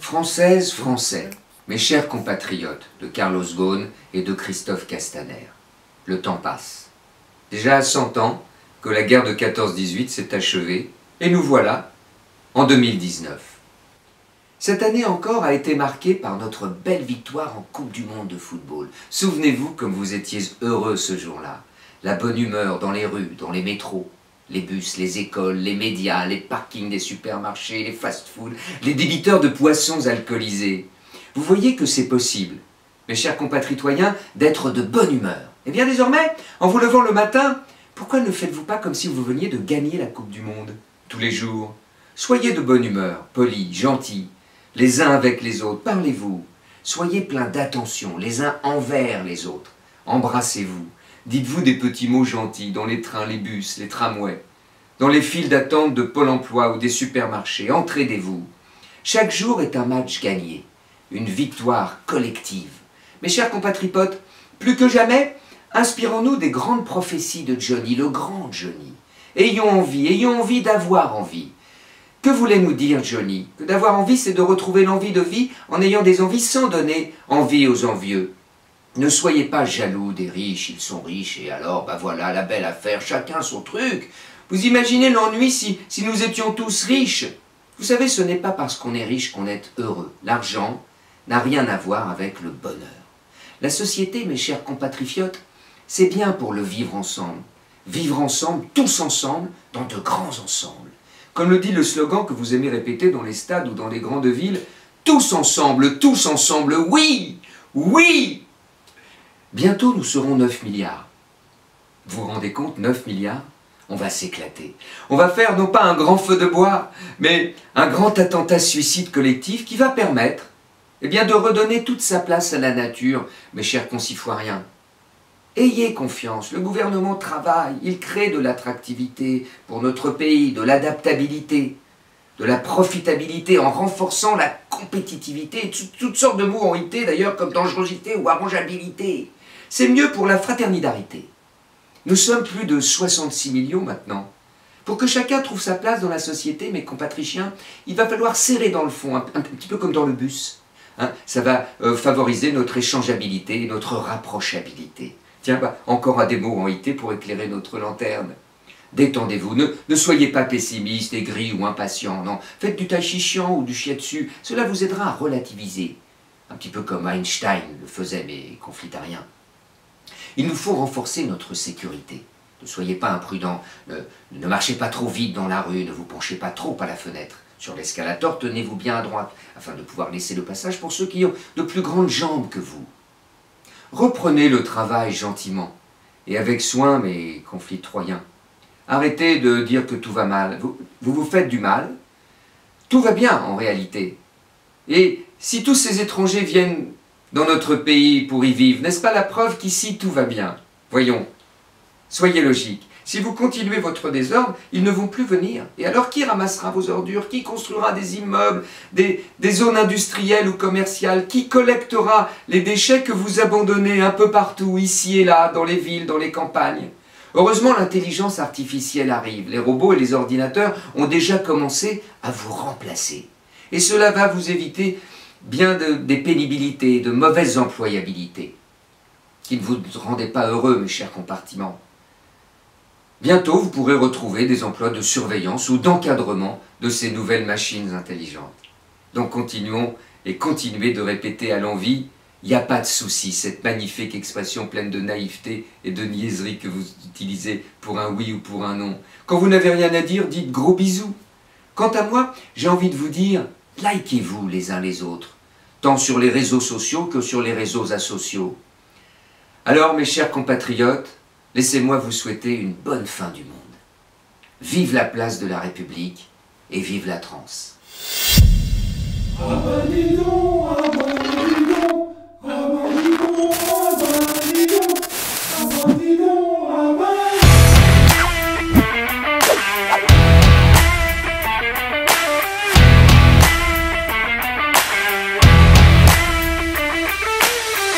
Françaises, Français, mes chers compatriotes de Carlos Ghosn et de Christophe Castaner, le temps passe. Déjà 100 ans que la guerre de 14-18 s'est achevée, et nous voilà en 2019. Cette année encore a été marquée par notre belle victoire en Coupe du Monde de football. Souvenez-vous comme vous étiez heureux ce jour-là. La bonne humeur dans les rues, dans les métros, les bus, les écoles, les médias, les parkings des supermarchés, les fast-foods, les débiteurs de boissons alcoolisées. Vous voyez que c'est possible, mes chers compatriotes, d'être de bonne humeur. Et bien désormais, en vous levant le matin, pourquoi ne faites-vous pas comme si vous veniez de gagner la Coupe du Monde tous les jours? Soyez de bonne humeur, polis, gentils, les uns avec les autres, parlez-vous. Soyez pleins d'attention, les uns envers les autres. Embrassez-vous. Dites-vous des petits mots gentils dans les trains, les bus, les tramways, dans les files d'attente de Pôle emploi ou des supermarchés. Entraidez-vous. Chaque jour est un match gagné, une victoire collective. Mes chers compatriotes, plus que jamais, inspirons-nous des grandes prophéties de Johnny, le grand Johnny. Ayons envie d'avoir envie. Que voulait nous dire Johnny? Que d'avoir envie, c'est de retrouver l'envie de vie en ayant des envies sans donner envie aux envieux. Ne soyez pas jaloux des riches, ils sont riches, et alors, bah voilà, la belle affaire, chacun son truc. Vous imaginez l'ennui si nous étions tous riches? Vous savez, ce n'est pas parce qu'on est riche qu'on est heureux. L'argent n'a rien à voir avec le bonheur. La société, mes chers compatriotes, c'est bien pour le vivre ensemble. Vivre ensemble, tous ensemble, dans de grands ensembles. Comme le dit le slogan que vous aimez répéter dans les stades ou dans les grandes villes, tous ensemble, oui, oui. Bientôt, nous serons 9 milliards. Vous vous rendez compte, 9 milliards? On va s'éclater. On va faire non pas un grand feu de bois, mais un grand attentat suicide collectif qui va permettre de redonner toute sa place à la nature, mes chers concitoyens. Ayez confiance, le gouvernement travaille, il crée de l'attractivité pour notre pays, de l'adaptabilité, de la profitabilité en renforçant la compétitivité. Toutes sortes de mots ont été d'ailleurs comme dangerosité ou arrangeabilité. C'est mieux pour la fraternité. Nous sommes plus de 66 millions maintenant. Pour que chacun trouve sa place dans la société, mes compatriotes, il va falloir serrer dans le fond, un petit peu comme dans le bus. Ça va favoriser notre échangeabilité et notre rapprochabilité. Tiens, encore un des mots ont été pour éclairer notre lanterne. Détendez-vous, ne soyez pas pessimiste, aigri ou impatient, non. Faites du tai chi chuan ou du shiatsu, cela vous aidera à relativiser. Un petit peu comme Einstein le faisait, mais conflitarien. Il nous faut renforcer notre sécurité. Ne soyez pas imprudents, ne marchez pas trop vite dans la rue, ne vous penchez pas trop à la fenêtre. Sur l'escalator, tenez-vous bien à droite, afin de pouvoir laisser le passage pour ceux qui ont de plus grandes jambes que vous. Reprenez le travail gentiment, et avec soin, mes conflittroyens. Arrêtez de dire que tout va mal. Vous vous faites du mal. Tout va bien, en réalité. Et si tous ces étrangers viennent dans notre pays pour y vivre, n'est-ce pas la preuve qu'ici tout va bien? Voyons, soyez logiques. Si vous continuez votre désordre, ils ne vont plus venir. Et alors qui ramassera vos ordures? Qui construira des immeubles, des zones industrielles ou commerciales? Qui collectera les déchets que vous abandonnez un peu partout, ici et là, dans les villes, dans les campagnes? Heureusement, l'intelligence artificielle arrive. Les robots et les ordinateurs ont déjà commencé à vous remplacer. Et cela va vous éviter bien des pénibilités, de mauvaises employabilités, qui ne vous rendaient pas heureux, mes chers compartiments. Bientôt, vous pourrez retrouver des emplois de surveillance ou d'encadrement de ces nouvelles machines intelligentes. Donc continuons et continuez de répéter à l'envi « il n'y a pas de souci », cette magnifique expression pleine de naïveté et de niaiserie que vous utilisez pour un oui ou pour un non. Quand vous n'avez rien à dire, dites gros bisous. Quant à moi, j'ai envie de vous dire « likez-vous les uns les autres », tant sur les réseaux sociaux que sur les réseaux asociaux. Alors, mes chers compatriotes, laissez-moi vous souhaiter une bonne fin du monde. Vive la place de la République et vive la transe. Ah ben dis donc,